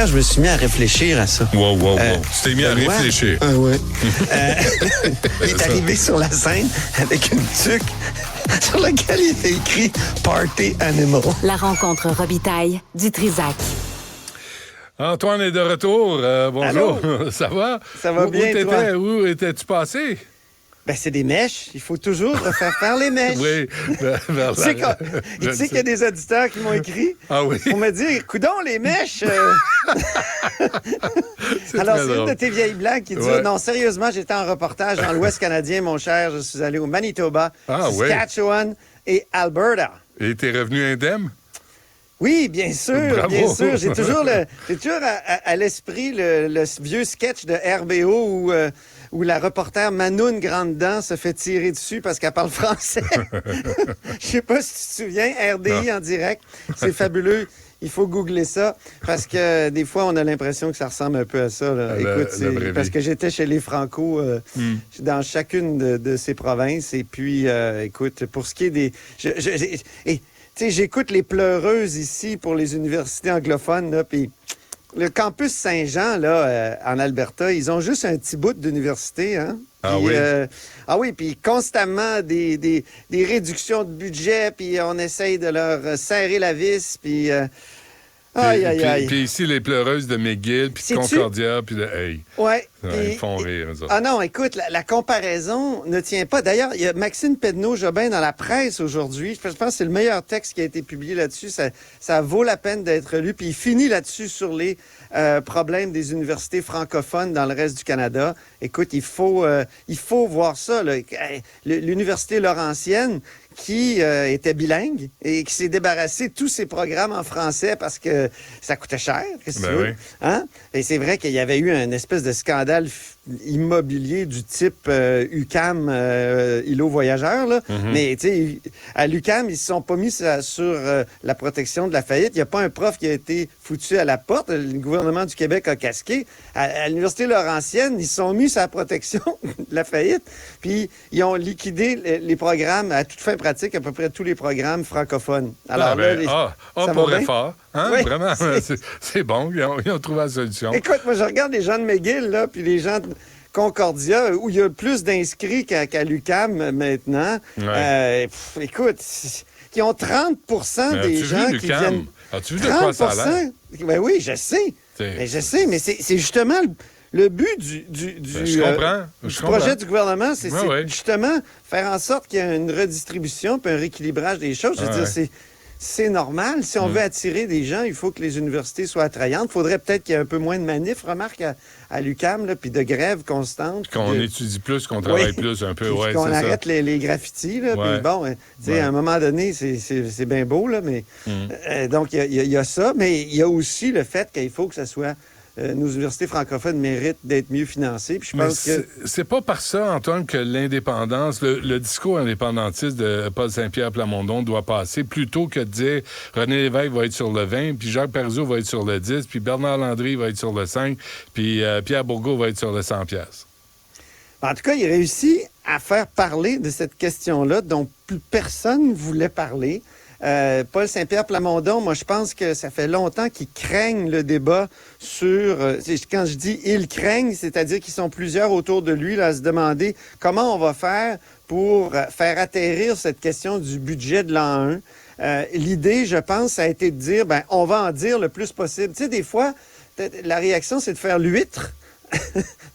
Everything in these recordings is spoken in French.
hier, je me suis mis à réfléchir à ça. Wow. Tu t'es mis à réfléchir. Ah ouais. Il est arrivé sur la scène avec une tuque sur laquelle il était écrit « Party Animal ». La rencontre Robitaille du Trisac. Antoine est de retour. Bonjour. Allô? Ça va? Ça va bien, toi? Où étais-tu passé? Ben, c'est des mèches. Il faut toujours refaire faire les mèches. Oui. Tu sais qu'il y a des auditeurs qui m'ont écrit pour me dire, coudonc, les mèches. Alors, c'est une de tes vieilles blagues qui dit, non, sérieusement, j'étais en reportage dans l'Ouest canadien, mon cher. Je suis allé au Manitoba, Saskatchewan et Alberta. Et t'es revenu indemne? Oui, bien sûr, Bravo. bien sûr. J'ai toujours à l'esprit le vieux sketch de RBO où la reporter Manoune Grandedent se fait tirer dessus parce qu'elle parle français. Je sais pas si tu te souviens, RDI en direct, c'est fabuleux. Il faut googler ça parce que des fois, on a l'impression que ça ressemble un peu à ça. Là. Écoute, c'est parce que j'étais chez les Franco dans chacune de ces provinces. Et puis, écoute, pour ce qui est des... Tu sais, j'écoute les pleureuses ici pour les universités anglophones, là, puis le campus Saint-Jean, là, en Alberta, ils ont juste un petit bout d'université, hein? Oui, puis constamment des réductions de budget, puis on essaye de leur serrer la vis, puis... Aïe. Puis ici, les pleureuses de McGill, puis de Concordia, puis de... Hey. Ouais. Ils font rire, ça. Ah non, écoute, la comparaison ne tient pas. D'ailleurs, il y a Maxime Pedneau-Jobin dans la presse aujourd'hui. Je pense que c'est le meilleur texte qui a été publié là-dessus. Ça vaut la peine d'être lu. Puis il finit là-dessus sur les problèmes des universités francophones dans le reste du Canada. Écoute, il faut voir ça, là. L'université Laurentienne, qui était bilingue et qui s'est débarrassé de tous ses programmes en français parce que ça coûtait cher. Qu'est-ce que tu veux? Hein? Et c'est vrai qu'il y avait eu une espèce de scandale immobilier du type UQAM, îlot voyageur. Là. Mais tu sais, à l'UQAM, ils ne se sont pas mis sur la protection de la faillite. Il n'y a pas un prof qui a été foutu à la porte. Le gouvernement du Québec a casqué. À l'Université Laurentienne, ils se sont mis sur la protection de la faillite. Puis, ils ont liquidé les programmes à toute fin pratique, à peu près tous les programmes francophones. Alors ça pour va bien? effort. Hein? Oui, vraiment, c'est bon. Ils ont trouvé la solution. Écoute, moi, je regarde les gens de McGill, là, puis les gens de Concordia, où il y a plus d'inscrits qu'à l'UQAM maintenant. Ouais. Écoute, qui ont 30 des gens qui viennent... As-tu vu de quoi ça a l'air? Ben oui, je sais. Mais c'est justement... Le but du projet du gouvernement, c'est justement faire en sorte qu'il y ait une redistribution puis un rééquilibrage des choses. Je veux dire, c'est normal. Si on veut attirer des gens, il faut que les universités soient attrayantes. Il faudrait peut-être qu'il y ait un peu moins de manifs, remarque, à l'UQAM, puis de grèves constantes. Qu'on étudie plus, qu'on travaille plus un peu. Qu'on arrête les graffitis. Là, puis bon, à un moment donné, c'est bien beau, là, mais donc il y a ça, mais il y a aussi le fait qu'il faut que ça soit... nos universités francophones méritent d'être mieux financées. Puis je pense que c'est pas par ça, Antoine, que l'indépendance, le discours indépendantiste de Paul Saint-Pierre Plamondon doit passer, plutôt que de dire René Lévesque va être sur le 20, puis Jacques Parizeau va être sur le 10, puis Bernard Landry va être sur le 5, puis Pierre Bourgault va être sur le 100 piastres. En tout cas, il réussit à faire parler de cette question-là dont plus personne ne voulait parler. Paul Saint-Pierre Plamondon, moi, je pense que ça fait longtemps qu'ils craignent le débat sur... quand je dis « ils craignent », c'est-à-dire qu'ils sont plusieurs autour de lui là, à se demander comment on va faire pour faire atterrir cette question du budget de l'an 1. L'idée, je pense, ça a été de dire, on va en dire le plus possible. Tu sais, des fois, la réaction, c'est de faire l'huître.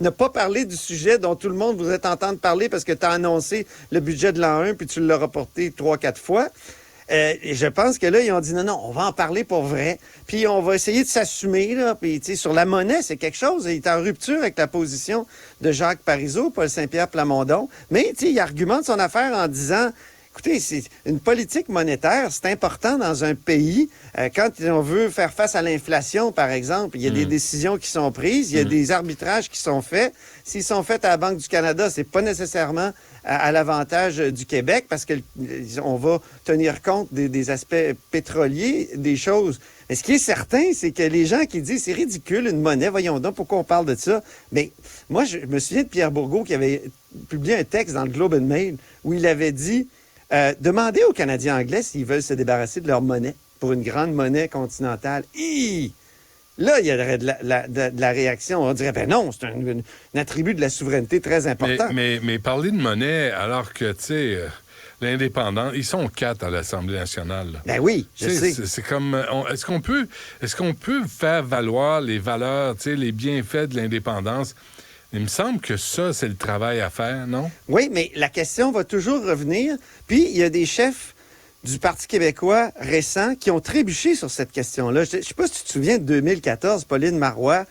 Ne pas parler du sujet dont tout le monde voudrait t'entendre parler parce que tu as annoncé le budget de l'an 1 puis tu l'as reporté 3-4 fois. Et je pense que là, ils ont dit non, on va en parler pour vrai. Puis on va essayer de s'assumer, là. Puis, tu sais, sur la monnaie, c'est quelque chose. Il est en rupture avec la position de Jacques Parizeau, Paul Saint-Pierre Plamondon. Mais, tu sais, il argumente son affaire en disant... Écoutez, c'est une politique monétaire, c'est important dans un pays. Quand on veut faire face à l'inflation, par exemple, il y a des décisions qui sont prises, il y a des arbitrages qui sont faits. S'ils sont faits à la Banque du Canada, c'est pas nécessairement à l'avantage du Québec parce qu'on va tenir compte des aspects pétroliers, des choses. Mais ce qui est certain, c'est que les gens qui disent c'est ridicule, une monnaie, voyons donc, pourquoi on parle de ça? Mais moi, je me souviens de Pierre Bourgault qui avait publié un texte dans le Globe and Mail où il avait dit demandez aux Canadiens anglais s'ils veulent se débarrasser de leur monnaie pour une grande monnaie continentale. là, il y aurait de la réaction. On dirait, ben non, c'est un attribut de la souveraineté très important. Mais parler de monnaie alors que, tu sais, l'indépendant, ils sont 4 à l'Assemblée nationale. Là. Ben oui, je sais. C'est comme... Est-ce qu'on peut faire valoir les valeurs, tu sais, les bienfaits de l'indépendance? Il me semble que ça, c'est le travail à faire, non? Oui, mais la question va toujours revenir. Puis, il y a des chefs du Parti québécois récents qui ont trébuché sur cette question-là. Je ne sais pas si tu te souviens de 2014, Pauline Marois,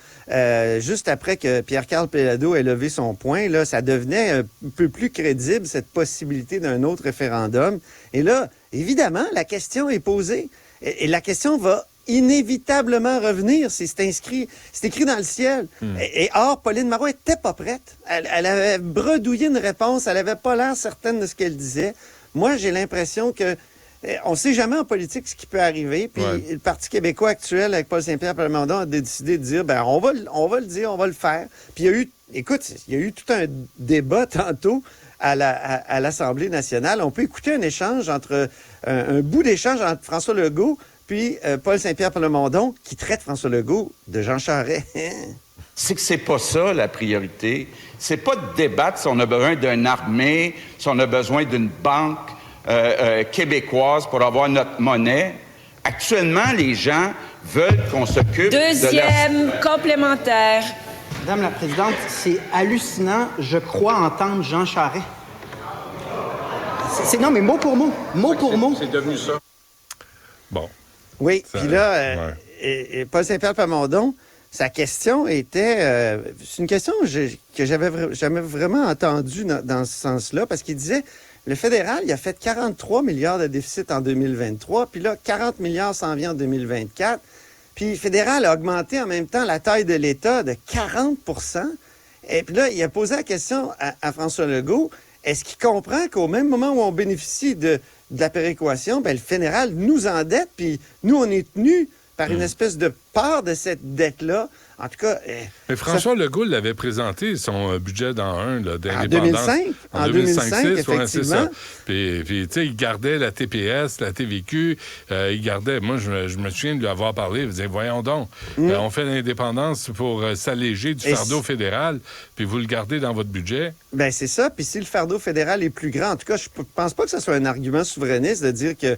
juste après que Pierre-Carl Péladeau ait levé son poing, là, ça devenait un peu plus crédible, cette possibilité d'un autre référendum. Et là, évidemment, la question est posée. Et la question va inévitablement revenir. C'est écrit dans le ciel. Et or, Pauline Marois était pas prête. Elle avait bredouillé une réponse. Elle avait pas l'air certaine de ce qu'elle disait. Moi, j'ai l'impression que on ne sait jamais en politique ce qui peut arriver. Puis le Parti québécois actuel, avec Paul Saint-Pierre Plamondon, a décidé de dire, ben on va le dire, on va le faire. Puis il y a eu tout un débat tantôt à l'Assemblée nationale. On peut écouter un échange un bout d'échange entre François Legault puis Paul Saint-Pierre Plamondon, qui traite François Legault de Jean Charest. C'est que c'est pas ça, la priorité. C'est pas de débattre si on a besoin d'une armée, si on a besoin d'une banque québécoise pour avoir notre monnaie. Actuellement, les gens veulent qu'on s'occupe Deuxième complémentaire. Madame la Présidente, c'est hallucinant. Je crois entendre Jean Charest. Non, mais mot pour mot. Mot pour mot. C'est devenu ça. Bon. Oui, puis là, et Paul Saint-Pierre Plamondon, sa question était... c'est une question que j'avais jamais vraiment entendue dans ce sens-là, parce qu'il disait, le fédéral, il a fait 43 milliards de déficit en 2023, puis là, 40 milliards s'en vient en 2024. Puis le fédéral a augmenté en même temps la taille de l'État de 40 %. Et puis là, il a posé la question à François Legault, est-ce qu'il comprend qu'au même moment où on bénéficie de la péréquation, ben, le fédéral nous endette, puis nous, on est tenus par une espèce de part de cette dette-là. En tout cas... Mais François Legault l'avait présenté, son budget dans d'indépendance. En 2005, effectivement. C'est ça. Puis tu sais, il gardait la TPS, la TVQ, il gardait... Moi, je me souviens de lui avoir parlé, il disait, voyons donc, on fait l'indépendance pour s'alléger du fardeau fédéral, puis vous le gardez dans votre budget. Ben c'est ça, puis si le fardeau fédéral est plus grand, en tout cas, je pense pas que ce soit un argument souverainiste de dire que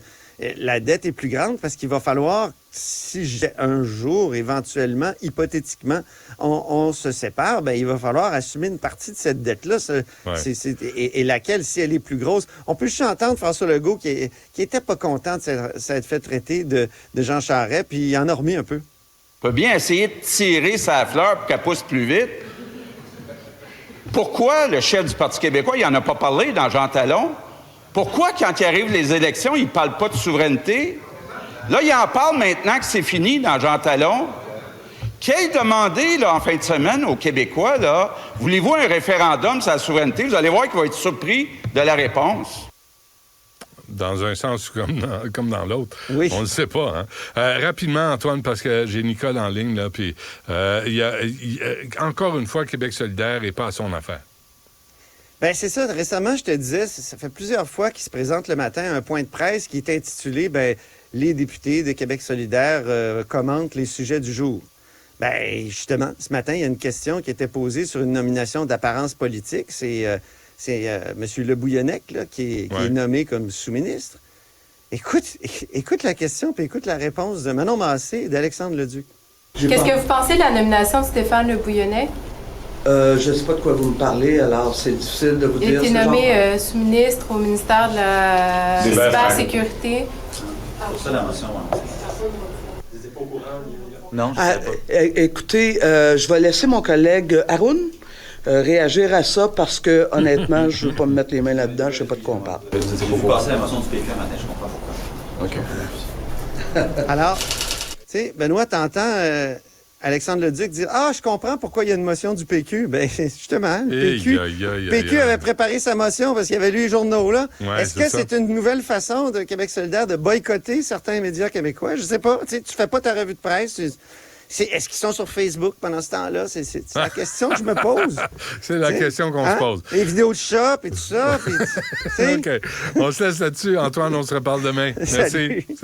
la dette est plus grande parce qu'il va falloir, si un jour, éventuellement, hypothétiquement, on se sépare, ben il va falloir assumer une partie de cette dette-là. Et laquelle, si elle est plus grosse... On peut juste entendre François Legault qui était pas content de s'être fait traiter de Jean Charest, puis il en a remis un peu. On peut bien essayer de tirer sa fleur pour qu'elle pousse plus vite. Pourquoi le chef du Parti québécois, il n'en a pas parlé dans Jean Talon? Pourquoi, quand il arrive les élections, il ne parle pas de souveraineté? Là, il en parle maintenant que c'est fini dans Jean Talon. Qu'il ait demandé, là, en fin de semaine, aux Québécois, là, voulez-vous un référendum sur la souveraineté? Vous allez voir qu'il va être surpris de la réponse. Dans un sens comme dans l'autre. Oui. On ne le sait pas. Hein? Rapidement, Antoine, parce que j'ai Nicole en ligne, là, puis encore une fois, Québec solidaire n'est pas à son affaire. Ben c'est ça. Récemment, je te disais, ça fait plusieurs fois qu'il se présente le matin un point de presse qui est intitulé les députés de Québec solidaire commentent les sujets du jour. Ben justement, ce matin, il y a une question qui était posée sur une nomination d'apparence politique. C'est M. Le Bouillonnec là, qui est nommé comme sous-ministre. Écoute la question, puis écoute la réponse de Manon Massé et d'Alexandre Leduc. Qu'est-ce que vous pensez de la nomination de Stéphane Le Bouillonnec? Je ne sais pas de quoi vous me parlez, alors c'est difficile de vous dire. Il a été nommé sous-ministre au ministère de la Cybersécurité. Pour ça, la motion, Vous n'étiez pas au courant? Non, je ne sais pas. Écoutez, je vais laisser mon collègue Haroun réagir à ça parce que, honnêtement, je ne veux pas me mettre les mains là-dedans, je ne sais pas de quoi on parle. Vous passez la motion du PQ un matin, je comprends pourquoi. OK. Alors, tu sais, Benoît, t'entends... Alexandre Leduc dit « Ah, je comprends pourquoi il y a une motion du PQ. » Bien, justement, le PQ avait préparé sa motion parce qu'il avait lu les journaux, là. Ouais, Est-ce que c'est une nouvelle façon de Québec solidaire de boycotter certains médias québécois? Je sais pas. Tu fais pas ta revue de presse. Est-ce qu'ils sont sur Facebook pendant ce temps-là? C'est la question que je me pose. C'est la question qu'on se pose. Les vidéos de shop et tout ça. Puis, OK. On se laisse là-dessus. Antoine, on se reparle demain. Merci.